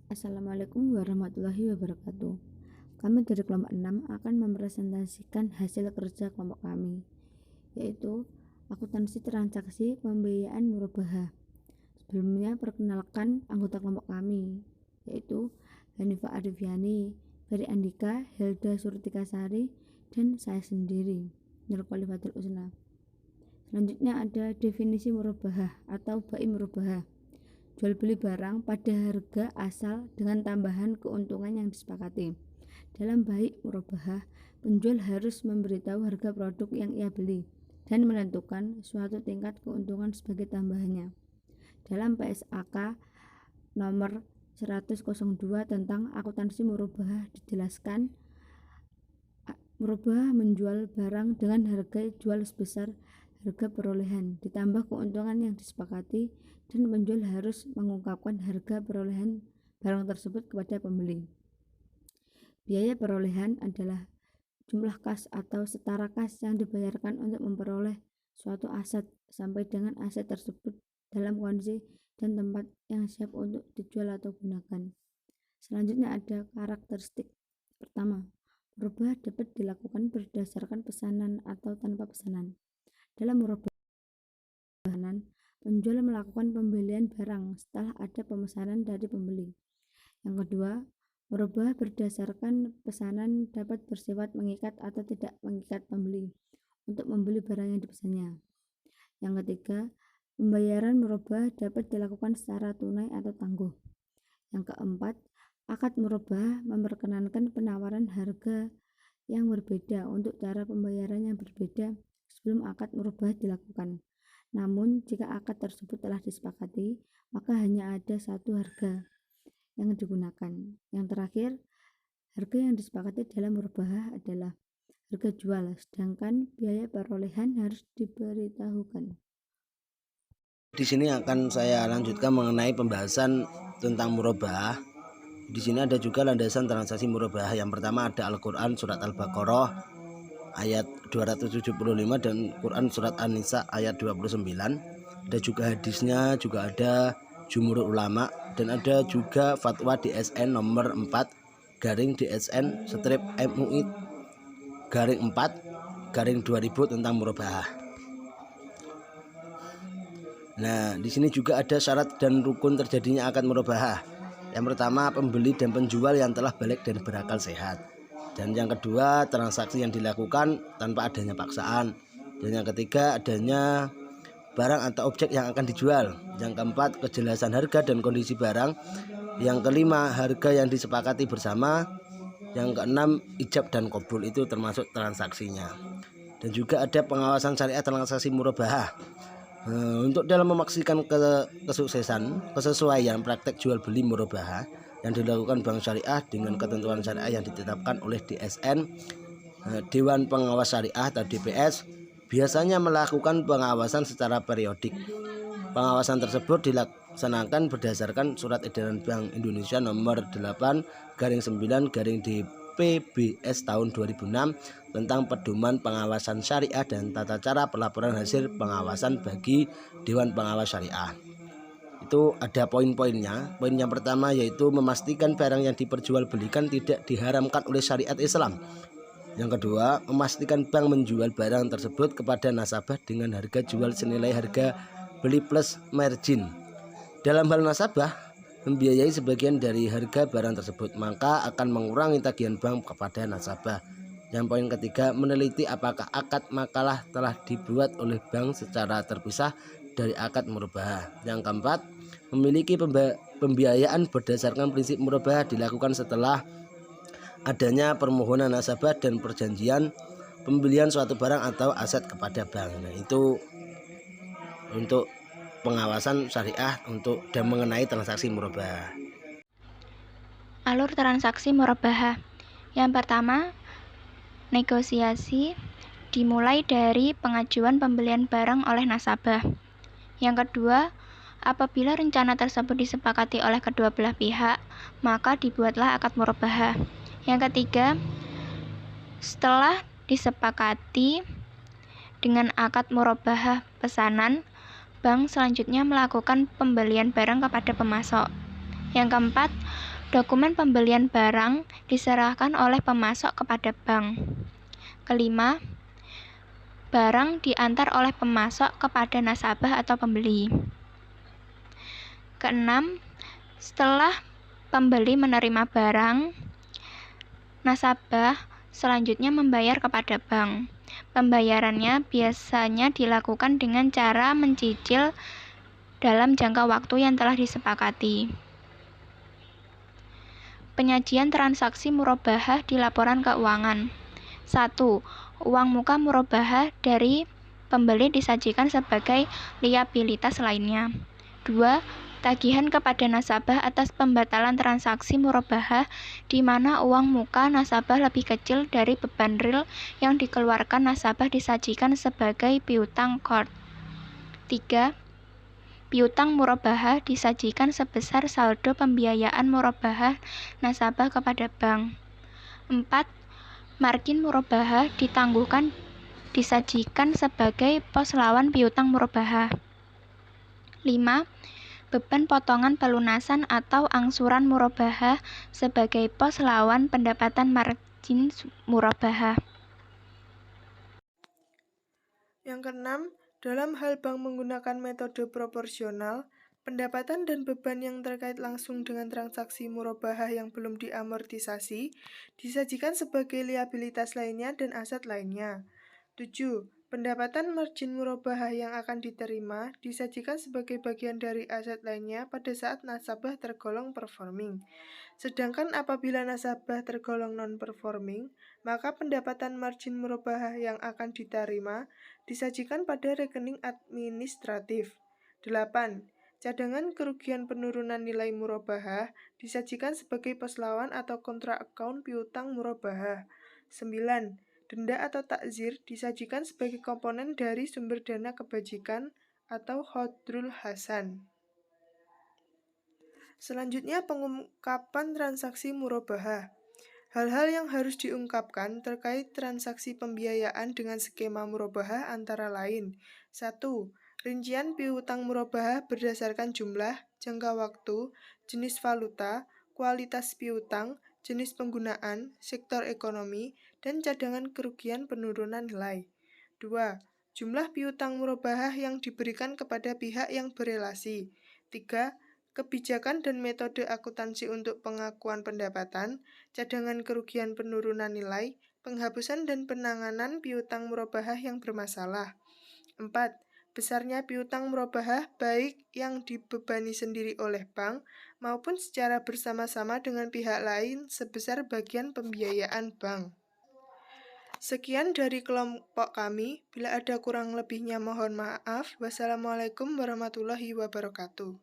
Assalamualaikum warahmatullahi wabarakatuh. Kami dari kelompok 6 akan mempresentasikan hasil kerja kelompok kami, yaitu akuntansi transaksi pembiayaan murabahah. Sebelumnya perkenalkan anggota kelompok kami, yaitu Hanifah Arifiani, Ferry Andika, Helda Surtikasari, dan saya sendiri, Nur Khalifatul Usna. Selanjutnya ada definisi murabahah atau bai murabahah. Jual beli barang pada harga asal dengan tambahan keuntungan yang disepakati. Dalam bai murabahah, penjual harus memberitahu harga produk yang ia beli dan menentukan suatu tingkat keuntungan sebagai tambahannya. Dalam PSAK nomor 102 tentang akuntansi murabahah dijelaskan, murabahah menjual barang dengan harga jual sebesar harga perolehan ditambah keuntungan yang disepakati, dan penjual harus mengungkapkan harga perolehan barang tersebut kepada pembeli. Biaya perolehan adalah jumlah kas atau setara kas yang dibayarkan untuk memperoleh suatu aset sampai dengan aset tersebut dalam kondisi dan tempat yang siap untuk dijual atau gunakan. Selanjutnya ada karakteristik. Pertama, murabahah dapat dilakukan berdasarkan pesanan atau tanpa pesanan. Dalam murabahah, penjual melakukan pembelian barang setelah ada pemesanan dari pembeli. Yang kedua, murabahah berdasarkan pesanan dapat bersifat mengikat atau tidak mengikat pembeli untuk membeli barang yang dipesannya. Yang ketiga, pembayaran murabahah dapat dilakukan secara tunai atau tangguh. Yang keempat, akad murabahah memperkenankan penawaran harga yang berbeda untuk cara pembayaran yang berbeda sebelum akad murabahah dilakukan. Namun, jika akad tersebut telah disepakati, maka hanya ada satu harga yang digunakan. Yang terakhir, harga yang disepakati dalam murabahah adalah harga jual, sedangkan biaya perolehan harus diberitahukan. Di sini akan saya lanjutkan mengenai pembahasan tentang murabahah. Di sini ada juga landasan transaksi murabahah. Yang pertama ada Al-Qur'an surat Al-Baqarah ayat 275 dan Quran surat An-Nisa ayat 29. Ada juga hadisnya, juga ada jumhur ulama, dan ada juga fatwa DSN nomor 4 garing DSN strip MUI garing 4 garing 2000 tentang murabahah. Nah, di sini juga ada syarat dan rukun terjadinya akad murabahah. Yang pertama, pembeli dan penjual yang telah balik dan berakal sehat. Dan yang kedua, transaksi yang dilakukan tanpa adanya paksaan. Dan yang ketiga, adanya barang atau objek yang akan dijual. Yang keempat, kejelasan harga dan kondisi barang. Yang kelima, harga yang disepakati bersama. Yang keenam, ijab dan qabul, itu termasuk transaksinya. Dan juga ada pengawasan syariah transaksi murabahah. Untuk dalam memaksikan kesuksesan kesesuaian praktek jual beli murabahah yang dilakukan Bank Syariah dengan ketentuan syariah yang ditetapkan oleh DSN, Dewan Pengawas Syariah atau DPS, biasanya melakukan pengawasan secara periodik. Pengawasan tersebut dilaksanakan berdasarkan Surat Edaran Bank Indonesia nomor 8/9/DPBS tahun 2006 tentang pedoman pengawasan syariah dan tata cara pelaporan hasil pengawasan bagi Dewan Pengawas Syariah. Itu ada poin-poinnya. Poin yang pertama yaitu memastikan barang yang diperjualbelikan tidak diharamkan oleh syariat Islam. Yang kedua, memastikan bank menjual barang tersebut kepada nasabah dengan harga jual senilai harga beli plus margin. Dalam hal nasabah membiayai sebagian dari harga barang tersebut, maka akan mengurangi tagihan bank kepada nasabah. Yang poin ketiga, meneliti apakah akad makalah telah dibuat oleh bank secara terpisah dari akad murabahah. Yang keempat, memiliki pembiayaan berdasarkan prinsip murabahah dilakukan setelah adanya permohonan nasabah dan perjanjian pembelian suatu barang atau aset kepada bank. Nah, itu untuk pengawasan syariah untuk dan mengenai transaksi murabahah. Alur transaksi murabahah. Yang pertama, negosiasi dimulai dari pengajuan pembelian barang oleh nasabah. Yang kedua, apabila rencana tersebut disepakati oleh kedua belah pihak, maka dibuatlah akad murabahah. Yang ketiga, setelah disepakati dengan akad murabahah pesanan, bank selanjutnya melakukan pembelian barang kepada pemasok. Yang keempat, Dokumen pembelian barang diserahkan oleh pemasok kepada bank. Kelima, barang diantar oleh pemasok kepada nasabah atau pembeli. Keenam, setelah pembeli menerima barang, nasabah selanjutnya membayar kepada bank. Pembayarannya biasanya dilakukan dengan cara mencicil dalam jangka waktu yang telah disepakati. Penyajian transaksi murabahah di laporan keuangan. 1. Uang muka murabahah dari pembeli disajikan sebagai liabilitas lainnya. 2. Tagihan kepada nasabah atas pembatalan transaksi murabahah di mana uang muka nasabah lebih kecil dari beban real yang dikeluarkan nasabah disajikan sebagai piutang CORT. 3. Piutang murabahah disajikan sebesar saldo pembiayaan murabahah nasabah kepada bank. 4. Margin murabahah ditangguhkan disajikan sebagai pos lawan piutang murabahah. 5. Beban potongan pelunasan atau angsuran murabahah sebagai pos lawan pendapatan margin murabahah. Yang keenam, dalam hal bank menggunakan metode proporsional, pendapatan dan beban yang terkait langsung dengan transaksi murabahah yang belum diamortisasi disajikan sebagai liabilitas lainnya dan aset lainnya. 7. Pendapatan margin murabahah yang akan diterima disajikan sebagai bagian dari aset lainnya pada saat nasabah tergolong performing. Sedangkan apabila nasabah tergolong non-performing, maka pendapatan margin murabahah yang akan diterima disajikan pada rekening administratif. 8. Cadangan kerugian penurunan nilai murabahah disajikan sebagai pos lawan atau kontra account piutang murabahah. 9. Denda atau takzir disajikan sebagai komponen dari sumber dana kebajikan atau Khodrul Hasan. Selanjutnya, pengungkapan transaksi murabahah. Hal-hal yang harus diungkapkan terkait transaksi pembiayaan dengan skema murabahah antara lain: 1. Rincian piutang murabahah berdasarkan jumlah, jangka waktu, jenis valuta, kualitas piutang, jenis penggunaan, sektor ekonomi, dan cadangan kerugian penurunan nilai. 2. Jumlah piutang murabahah yang diberikan kepada pihak yang berelasi. 3. Kebijakan dan metode akuntansi untuk pengakuan pendapatan, cadangan kerugian penurunan nilai, penghapusan dan penanganan piutang murabahah yang bermasalah. 4. Besarnya piutang murabahah baik yang dibebani sendiri oleh bank maupun secara bersama-sama dengan pihak lain sebesar bagian pembiayaan bank. Sekian dari kelompok kami. Bila ada kurang lebihnya mohon maaf. Wassalamualaikum warahmatullahi wabarakatuh.